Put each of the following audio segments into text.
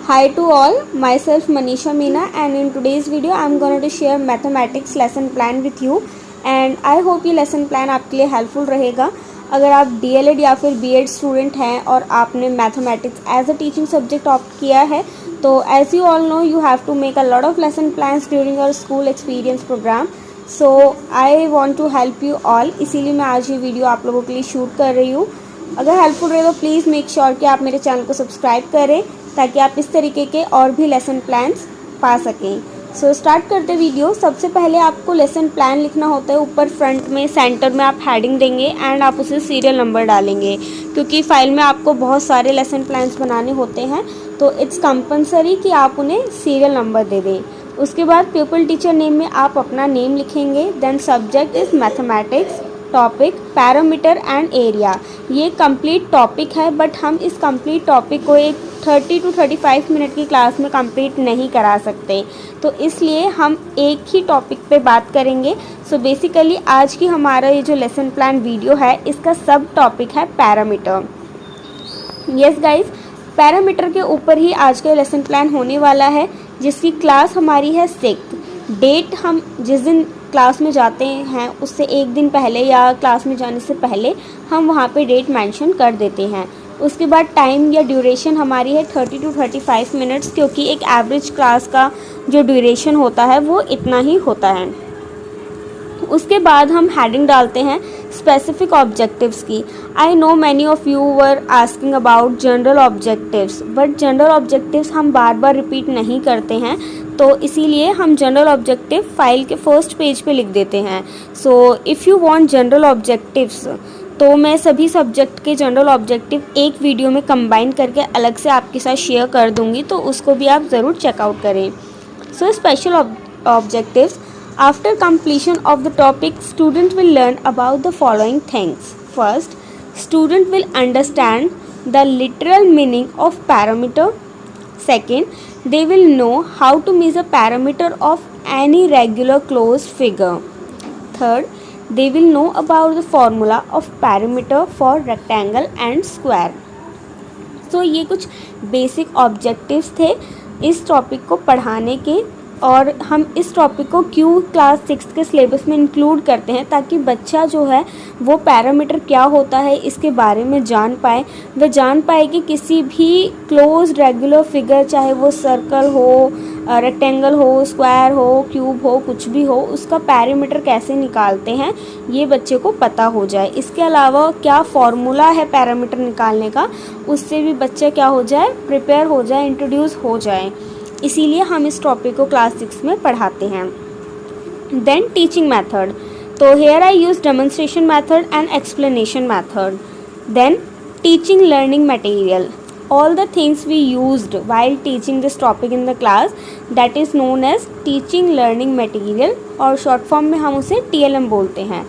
Hi to all, myself Manisha Meena, and in today's video I am going to share mathematics lesson plan with you and I hope ये lesson plan आपके लिए helpful रहेगा। अगर आप DLED या फिर B.Ed student हैं और आपने mathematics as a teaching subject opt किया है तो as you all know you have to make a lot of lesson plans during your school experience program. So I want to help you all, इसीलिए मैं आज ये video आप लोगों के लिए शूट कर रही हूँ। अगर हेल्पफुल रहे तो प्लीज़ मेक श्योर कि आप मेरे चैनल को सब्सक्राइब करें ताकि आप इस तरीके के और भी लेसन प्लान्स पा सकें। सो स्टार्ट करते वीडियो। सबसे पहले आपको लेसन प्लान लिखना होता है। ऊपर फ्रंट में सेंटर में आप हेडिंग देंगे एंड आप उसे सीरियल नंबर डालेंगे, क्योंकि फाइल में आपको बहुत सारे लेसन प्लान्स बनाने होते हैं तो इट्स कंपलसरी कि आप उन्हें सीरियल नंबर दे दें। उसके बाद पीपल टीचर नेम में आप अपना नेम लिखेंगे। Then subject is mathematics, topic, parameter and area. ये कंप्लीट टॉपिक है बट हम इस कंप्लीट टॉपिक को एक 30 to 35 मिनट की क्लास में कंप्लीट नहीं करा सकते, तो इसलिए हम एक ही टॉपिक पे बात करेंगे। सो बेसिकली आज की हमारा ये जो लेसन प्लान वीडियो है इसका सब टॉपिक है पैरामीटर। यस गाइज, पैरामीटर के ऊपर ही आज का लेसन प्लान होने वाला है, जिसकी क्लास हमारी है 6। डेट हम जिस दिन क्लास में जाते हैं उससे एक दिन पहले या क्लास में जाने से पहले हम वहाँ पे डेट मेंशन कर देते हैं। उसके बाद टाइम या ड्यूरेशन हमारी है 30 to 35 मिनट्स, क्योंकि एक एवरेज क्लास का जो ड्यूरेशन होता है वो इतना ही होता है। उसके बाद हम हेडिंग डालते हैं स्पेसिफिक ऑब्जेक्टिव्स की। I know many of you were asking about general objectives, but general objectives हम बार बार रिपीट नहीं करते हैं, तो इसीलिए हम जनरल ऑब्जेक्टिव फाइल के फर्स्ट पेज पे लिख देते हैं। So if you want general objectives तो मैं सभी सब्जेक्ट के जनरल ऑब्जेक्टिव एक वीडियो में कंबाइन करके अलग से आपके साथ शेयर कर दूंगी, तो उसको भी आप ज़रूर चेकआउट करें। So special objectives, after completion of the topic student will learn about the following things. First, student will understand the literal meaning of parameter. Second, they will know how to measure parameter of any regular closed figure. Third, they will know about the formula of parameter for rectangle and square. So ये कुछ basic objectives थे इस topic को पढ़ाने के, और हम इस टॉपिक को क्यों क्लास 6 के सिलेबस में इंक्लूड करते हैं ताकि बच्चा जो है वो पैरामीटर क्या होता है इसके बारे में जान पाए। वह जान पाए कि किसी भी क्लोज रेगुलर फिगर, चाहे वो सर्कल हो, रेक्टेंगल हो, स्क्वायर हो, क्यूब हो, कुछ भी हो, उसका पैरामीटर कैसे निकालते हैं ये बच्चे को पता हो जाए। इसके अलावा क्या फॉर्मूला है पैरामीटर निकालने का, उससे भी बच्चा क्या हो जाए, प्रिपेयर हो जाए, इंट्रोड्यूस हो जाए। इसीलिए हम इस टॉपिक को क्लास 6 में पढ़ाते हैं। देन टीचिंग मेथड, तो here I use demonstration method and explanation method. Then teaching learning material, all the things we used while teaching this topic in the class, that is known as teaching learning material, और short form में हम उसे TLM बोलते हैं।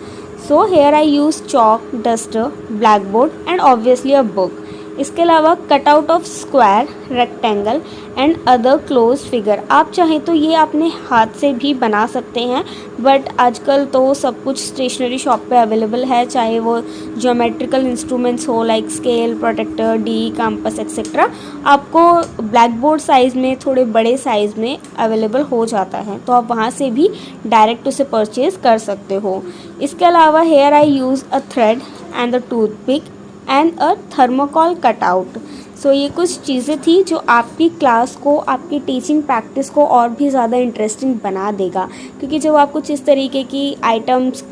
So here I use chalk, duster, blackboard and obviously a book. इसके अलावा cut out of square, rectangle and other close figure. आप चाहें तो ये अपने हाथ से भी बना सकते हैं, बट आजकल तो सब कुछ स्टेशनरी शॉप पे अवेलेबल है, चाहे वो ज्योमेट्रिकल इंस्ट्रूमेंट्स हो like scale, protractor, D, compass etcetera, आपको ब्लैक बोर्ड साइज़ में, थोड़े बड़े साइज़ में अवेलेबल हो जाता है, तो आप वहाँ से भी डायरेक्ट उसे परचेज़ कर सकते हो। इसके अलावा here I use a thread and the toothpick and a thermocol cutout. So ये कुछ चीज़ें थी जो आपकी क्लास को, आपकी टीचिंग प्रैक्टिस को और भी ज़्यादा इंटरेस्टिंग बना देगा, क्योंकि जब आप कुछ इस तरीके की आइटम्स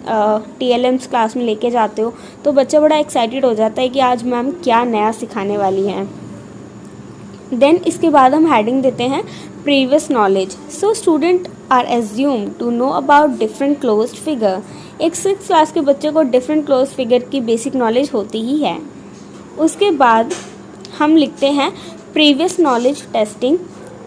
TLMs क्लास में लेके जाते हो तो बच्चा बड़ा एक्साइटेड हो जाता है कि आज मैम क्या नया सिखाने वाली हैं। देन इसके बाद हम हेडिंग देते हैं previous knowledge. So student are assume to know about different closed figure. एक 6th क्लास के बच्चे को डिफरेंट क्लोज फिगर की बेसिक नॉलेज होती ही है। उसके बाद हम लिखते हैं प्रीवियस नॉलेज टेस्टिंग।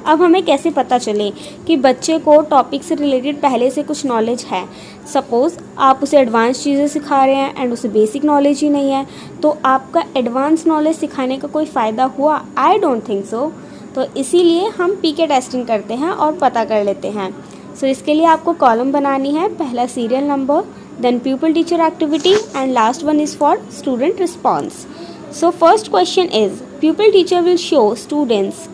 अब हमें कैसे पता चले कि बच्चे को टॉपिक से रिलेटेड पहले से कुछ नॉलेज है। सपोज़ आप उसे एडवांस चीज़ें सिखा रहे हैं एंड उसे बेसिक नॉलेज ही नहीं है, तो आपका एडवांस नॉलेज सिखाने का कोई फ़ायदा हुआ? I don't think so. तो इसीलिए हम PK टेस्टिंग करते हैं और पता कर लेते हैं। सो इसके लिए आपको कॉलम बनानी है, पहला serial number, then pupil teacher activity and last one is for student response. So first question is, pupil teacher will show students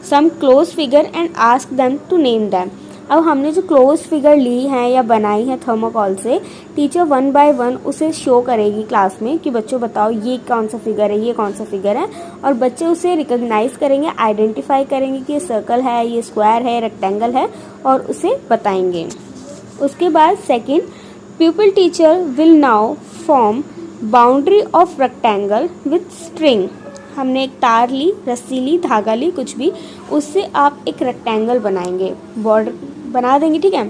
some closed figure and ask them to name them. अब हमने जो close figure ली हैं या बनाई है thermocol से, teacher 1 bye 1 उसे show करेगी क्लास में कि बच्चों बताओ ये कौन सा फिगर है, ये कौन सा फिगर है, और बच्चे उसे रिकॉग्नाइज करेंगे, आइडेंटिफाई करेंगे कि ये सर्कल है, ये स्क्वायर है, रेक्टेंगल है, और उसे बताएंगे. उसके बाद second, pupil teacher will now form boundary of rectangle with string. हमने एक तार ली, रस्सी ली, धागा ली, कुछ भी, उससे आप एक रेक्टेंगल बनाएंगे, बॉर्डर बना देंगे, ठीक है.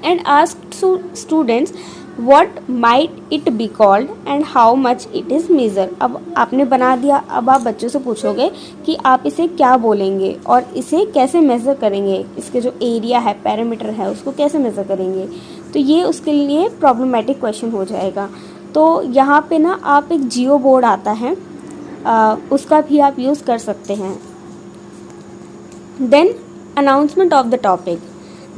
And ask students what might it be called and how much it is measure. अब आपने बना दिया, अब आप बच्चों से पूछोगे कि आप इसे क्या बोलेंगे और इसे कैसे मेज़र करेंगे, इसके जो एरिया है, पैरामीटर है, उसको कैसे मेज़र करेंगे. तो ये उसके लिए प्रॉब्लमेटिक क्वेश्चन हो जाएगा. तो यहाँ पे ना आप एक जियो बोर्ड आता है, उसका भी आप यूज़ कर सकते हैं. Then announcement of the topic.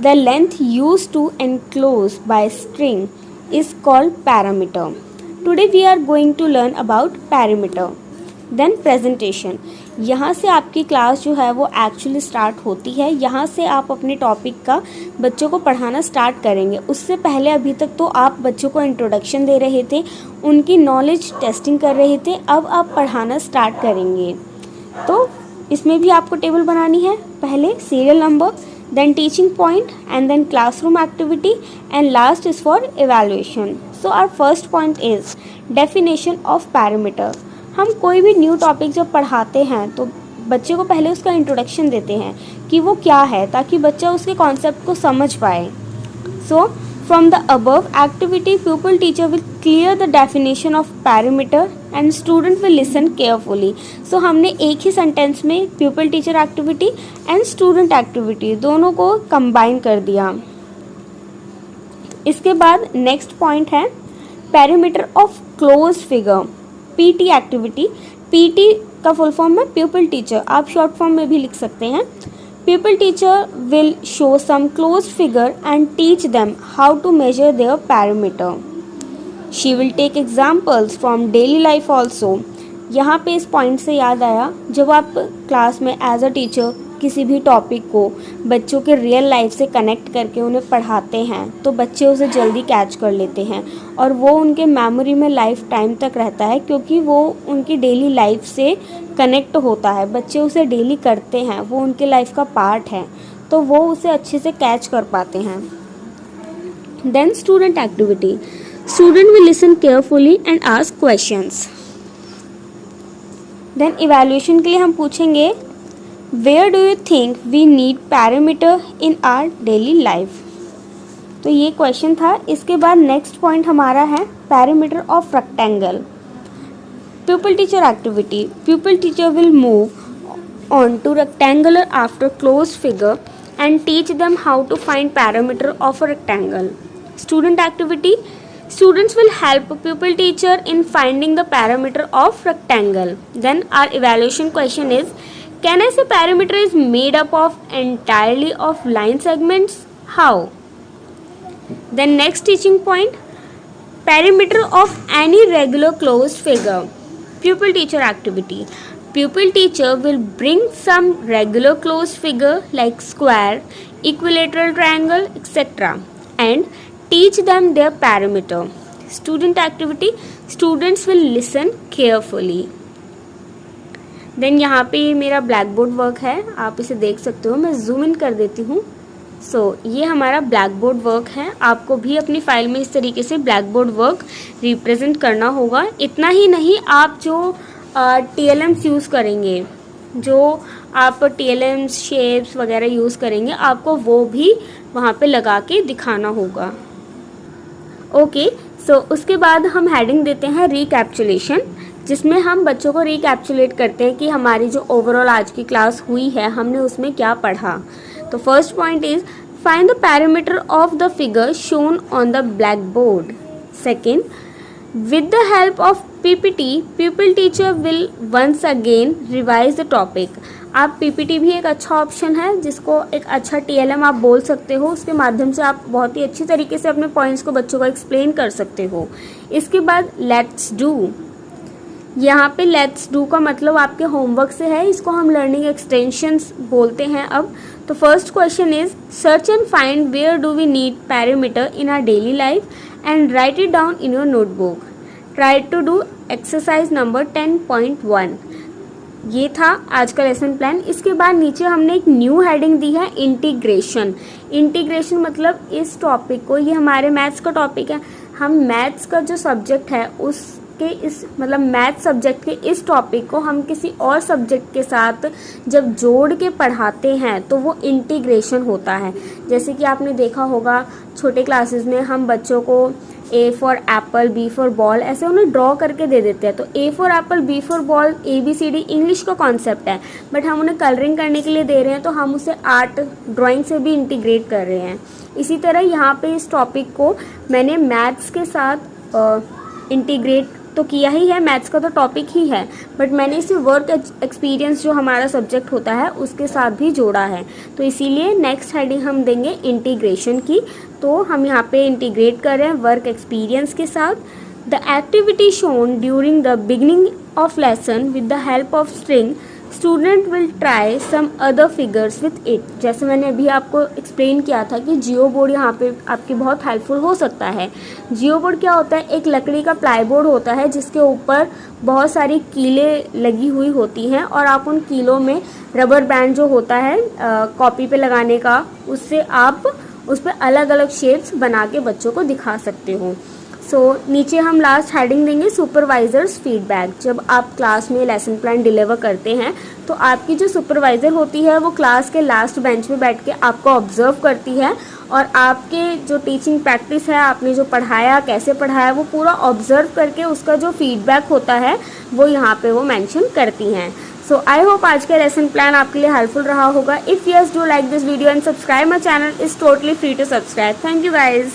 The length use to enclose by string is called parameter. Today we are going to learn about parameter. Then presentation. यहाँ से आपकी क्लास जो है वो एक्चुअली स्टार्ट होती है. यहाँ से आप अपने टॉपिक का बच्चों को पढ़ाना स्टार्ट करेंगे. उससे पहले अभी तक तो आप बच्चों को इंट्रोडक्शन दे रहे थे, उनकी नॉलेज टेस्टिंग कर रहे थे. अब आप पढ़ाना स्टार्ट करेंगे. तो इसमें भी आपको टेबल बनानी है. पहले serial number, then teaching point, and then classroom activity, and last is for evaluation. So our first point is definition of parameter. हम कोई भी न्यू टॉपिक जब पढ़ाते हैं तो बच्चे को पहले उसका इंट्रोडक्शन देते हैं कि वो क्या है, ताकि बच्चा उसके कॉन्सेप्ट को समझ पाए. So from the above activity, pupil teacher will clear the definition of parameter and student will listen carefully. So हमने एक ही सेंटेंस में pupil teacher activity and student activity दोनों को कंबाइन कर दिया. इसके बाद नेक्स्ट पॉइंट है parameter of close figure, PT activity. PT का फुल फॉर्म है pupil teacher, आप शॉर्ट फॉर्म में भी लिख सकते हैं. Pupil teacher will show some closed figure and teach them how to measure their parameter. She will take examples from daily life also. यहाँ पे इस पॉइंट से याद आया, जब आप क्लास में एज अ टीचर किसी भी टॉपिक को बच्चों के रियल लाइफ से कनेक्ट करके उन्हें पढ़ाते हैं तो बच्चे उसे जल्दी कैच कर लेते हैं और वो उनके मेमोरी में लाइफ टाइम तक रहता है, क्योंकि वो उनकी डेली लाइफ से कनेक्ट होता है. बच्चे उसे डेली करते हैं, वो उनके लाइफ का पार्ट है, तो वो उसे अच्छे से कैच कर पाते हैं. Then student activity. Student will listen carefully and ask questions. Then evaluation के लिए हम पूछेंगे where do you think we need parameter in our daily life. तो ये क्वेश्चन था. इसके बाद नेक्स्ट पॉइंट हमारा है parameter of rectangle. Pupil teacher activity. Pupil teacher will move on to rectangular after closed figure and teach them how to find parameter of a rectangle. Student activity. Students will help pupil teacher in finding the parameter of rectangle. Then our evaluation question is, can I say parameter is made up of entirely of line segments? How? Then next teaching point, perimeter of any regular closed figure. Pupil teacher activity. Pupil teacher will bring some regular closed figure like square, equilateral triangle, etc. and teach them their parameter. Student activity. Students will listen carefully. Then यहाँ पे मेरा black board work है, आप इसे देख सकते हो. मैं जूम इन कर देती हूँ. ये हमारा ब्लैक बोर्ड वर्क है. आपको भी अपनी फाइल में इस तरीके से ब्लैक बोर्ड वर्क रिप्रेजेंट करना होगा. इतना ही नहीं, आप जो TLMs यूज़ करेंगे, जो आप TLMs शेप्स वगैरह यूज़ करेंगे, आपको वो भी वहाँ पे लगा के दिखाना होगा. ओके, उसके बाद हम हेडिंग देते हैं रिकैप्चुलेशन, जिसमें हम बच्चों को रिकैप्चुलेट करते हैं कि हमारी जो ओवरऑल आज की क्लास हुई है हमने उसमें क्या पढ़ा. तो first point is find the parameter of the figure shown on the black board. Second, with the help of PPT, pupil teacher will once again revise the topic. आप PPT भी एक अच्छा ऑप्शन है, जिसको एक अच्छा TLM आप बोल सकते हो. उसके माध्यम से आप बहुत ही अच्छी तरीके से अपने पॉइंट्स को बच्चों को एक्सप्लेन कर सकते हो. इसके बाद लेट्स डू. यहाँ पे लेट्स डू का मतलब आपके होमवर्क से है, इसको हम लर्निंग एक्सटेंशंस बोलते हैं अब। तो first question is search and find where do we need parameter in our daily life and write it down in your notebook. Try to do exercise number 10.1। ये था आज का लेसन प्लान। इसके बाद नीचे हमने एक न्यू हेडिंग दी है इंटीग्रेशन। इंटीग्रेशन मतलब इस टॉपिक को, ये हमारे मैथ्स का टॉपिक है, हम मैथ्स का जो सब्जेक्ट है उसके इस मतलब मैथ्स सब्जेक्ट के इस टॉपिक को हम किसी और सब्जेक्ट के साथ जब जोड़ के पढ़ाते हैं तो वो इंटीग्रेशन होता है। जैसे कि आपने देखा होगा छोटे क्लासेस में हम बच्चों को A for Apple, B for ball ऐसे उन्हें ड्रॉ करके दे देते हैं। तो A for Apple, B for ball, ABCD English का कॉन्सेप्ट है, बट हम उन्हें कलरिंग करने के लिए दे रहे हैं तो हम उसे आर्ट ड्राइंग से भी इंटीग्रेट कर रहे हैं। इसी तरह यहाँ पे इस टॉपिक को मैंने मैथ्स के साथ इंटीग्रेट तो किया ही है, मैथ्स का तो टॉपिक ही है, बट मैंने इसे वर्क एक्सपीरियंस जो हमारा सब्जेक्ट होता है उसके साथ भी जोड़ा है। तो इसीलिए नेक्स्ट हेडिंग हम देंगे इंटीग्रेशन की। तो हम यहाँ पे इंटीग्रेट कर रहे हैं वर्क एक्सपीरियंस के साथ। The activity shown during the beginning of lesson with the help of string student will try some other figures with it. जैसे मैंने अभी आपको एक्सप्लेन किया था कि जियो बोर्ड यहाँ पे आपकी बहुत हेल्पफुल हो सकता है। जियो बोर्ड क्या होता है, एक लकड़ी का प्लाई बोर्ड होता है जिसके ऊपर बहुत सारी कीलें लगी हुई होती हैं और आप उन कीलों में रबर बैंड जो होता है कॉपी पे लगाने का, उससे आप उस पर अलग अलग शेप्स बना के बच्चों को दिखा सकते हो। नीचे हम लास्ट हेडिंग देंगे सुपरवाइजर्स फीडबैक। जब आप क्लास में लेसन प्लान डिलीवर करते हैं तो आपकी जो सुपरवाइज़र होती है वो क्लास के लास्ट बेंच में बैठ के आपको ऑब्जर्व करती है और आपके जो टीचिंग प्रैक्टिस है, आपने जो पढ़ाया, कैसे पढ़ाया, वो पूरा ऑब्जर्व करके उसका जो फीडबैक होता है वो यहाँ पे वो मेंशन करती हैं। सो आई होप आज का लेसन प्लान आपके लिए हेल्पफुल रहा होगा। If yes, do like this video and subscribe my channel, is totally free to subscribe. Thank you guys.